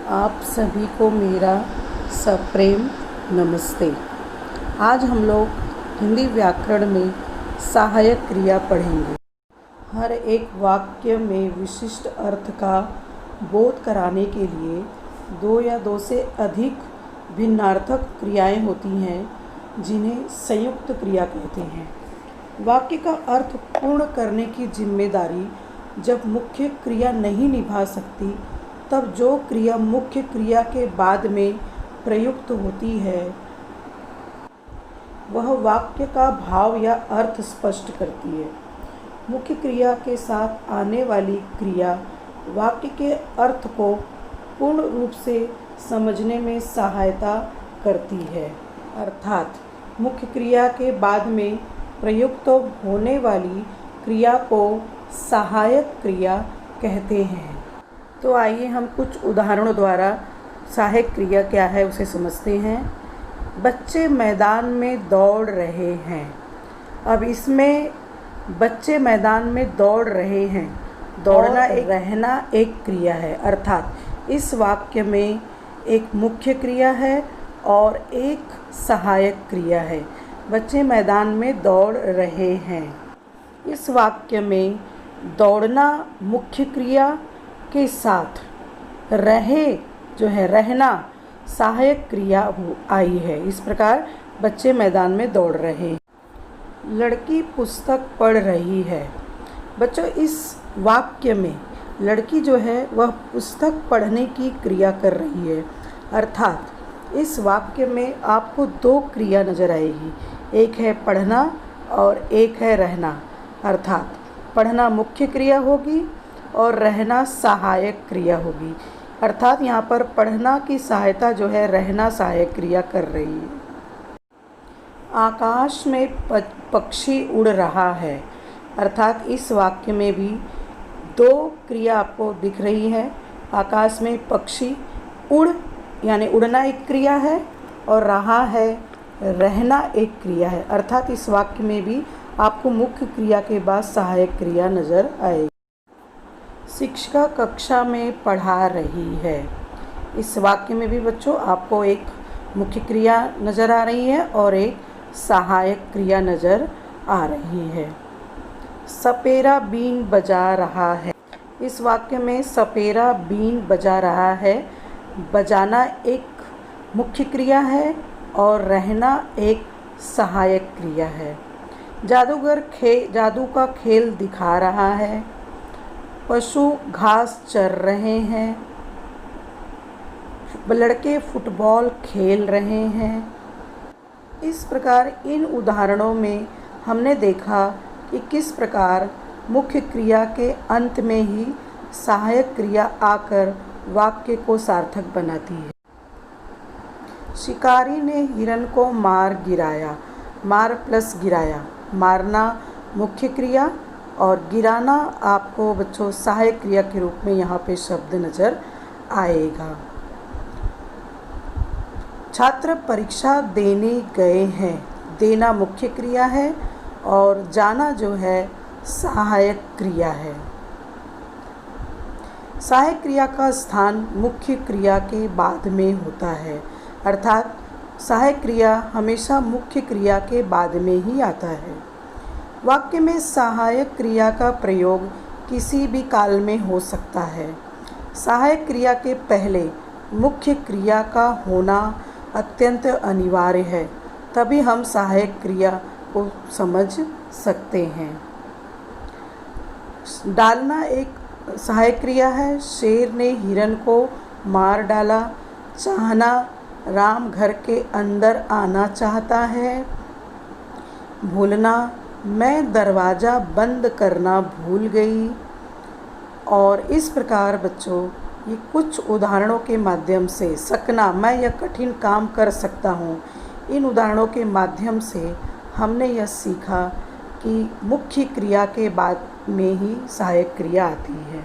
आप सभी को मेरा सप्रेम नमस्ते। आज हम लोग हिंदी व्याकरण में सहायक क्रिया पढ़ेंगे। हर एक वाक्य में विशिष्ट अर्थ का बोध कराने के लिए दो या दो से अधिक भिन्नार्थक क्रियाएं होती हैं, जिन्हें संयुक्त क्रिया कहते हैं। वाक्य का अर्थ पूर्ण करने की जिम्मेदारी जब मुख्य क्रिया नहीं निभा सकती, तब जो क्रिया मुख्य क्रिया के बाद में प्रयुक्त होती है वह वाक्य का भाव या अर्थ स्पष्ट करती है। मुख्य क्रिया के साथ आने वाली क्रिया वाक्य के अर्थ को पूर्ण रूप से समझने में सहायता करती है। अर्थात मुख्य क्रिया के बाद में प्रयुक्त होने वाली क्रिया को सहायक क्रिया कहते हैं। तो आइए हम कुछ उदाहरणों द्वारा सहायक क्रिया क्या है उसे समझते हैं। बच्चे मैदान में दौड़ रहे हैं। अब इसमें बच्चे मैदान में दौड़ रहे हैं, दौड़ना रहना एक क्रिया है। अर्थात इस वाक्य में एक मुख्य क्रिया है और एक सहायक क्रिया है। बच्चे मैदान में दौड़ रहे हैं। इस वाक्य में दौड़ना मुख्य क्रिया के साथ रहे जो है रहना सहायक क्रिया आई है। इस प्रकार बच्चे मैदान में दौड़ रहे हैं। लड़की पुस्तक पढ़ रही है। बच्चों, इस वाक्य में लड़की जो है वह पुस्तक पढ़ने की क्रिया कर रही है। अर्थात इस वाक्य में आपको दो क्रिया नज़र आएगी, एक है पढ़ना और एक है रहना। अर्थात पढ़ना मुख्य क्रिया होगी और रहना सहायक क्रिया होगी। अर्थात यहाँ पर पढ़ना की सहायता जो है रहना सहायक क्रिया कर रही है। आकाश में पक्षी उड़ रहा है। अर्थात इस वाक्य में भी दो क्रिया आपको दिख रही है। आकाश में पक्षी उड़ यानी उड़ना एक क्रिया है और रहा है रहना एक क्रिया है। अर्थात इस वाक्य में भी आपको मुख्य क्रिया के बाद सहायक क्रिया नज़र आएगी। शिक्षिका कक्षा में पढ़ा रही है। इस वाक्य में भी बच्चों आपको एक मुख्य क्रिया नज़र आ रही है और एक सहायक क्रिया नज़र आ रही है। सपेरा बीन बजा रहा है। इस वाक्य में सपेरा बीन बजा रहा है। बजाना एक मुख्य क्रिया है और रहना एक सहायक क्रिया है। जादूगर जादू का खेल दिखा रहा है। पशु घास चर रहे हैं। लड़के फुटबॉल खेल रहे हैं। इस प्रकार इन उदाहरणों में हमने देखा कि किस प्रकार मुख्य क्रिया के अंत में ही सहायक क्रिया आकर वाक्य को सार्थक बनाती है। शिकारी ने हिरन को मार गिराया। मार प्लस गिराया, मारना मुख्य क्रिया और गिराना आपको बच्चों सहायक क्रिया के रूप में यहाँ पे शब्द नज़र आएगा। छात्र परीक्षा देने गए हैं। देना मुख्य क्रिया है और जाना जो है सहायक क्रिया है। सहायक क्रिया का स्थान मुख्य क्रिया के बाद में होता है। अर्थात सहायक क्रिया हमेशा मुख्य क्रिया के बाद में ही आता है। वाक्य में सहायक क्रिया का प्रयोग किसी भी काल में हो सकता है। सहायक क्रिया के पहले मुख्य क्रिया का होना अत्यंत अनिवार्य है, तभी हम सहायक क्रिया को समझ सकते हैं। डालना एक सहायक क्रिया है। शेर ने हिरन को मार डाला। चाहना, राम घर के अंदर आना चाहता है। भूलना, मैं दरवाज़ा बंद करना भूल गई। और इस प्रकार बच्चों ये कुछ उदाहरणों के माध्यम से सकना, मैं यह कठिन काम कर सकता हूँ, इन उदाहरणों के माध्यम से हमने यह सीखा कि मुख्य क्रिया के बाद में ही सहायक क्रिया आती है।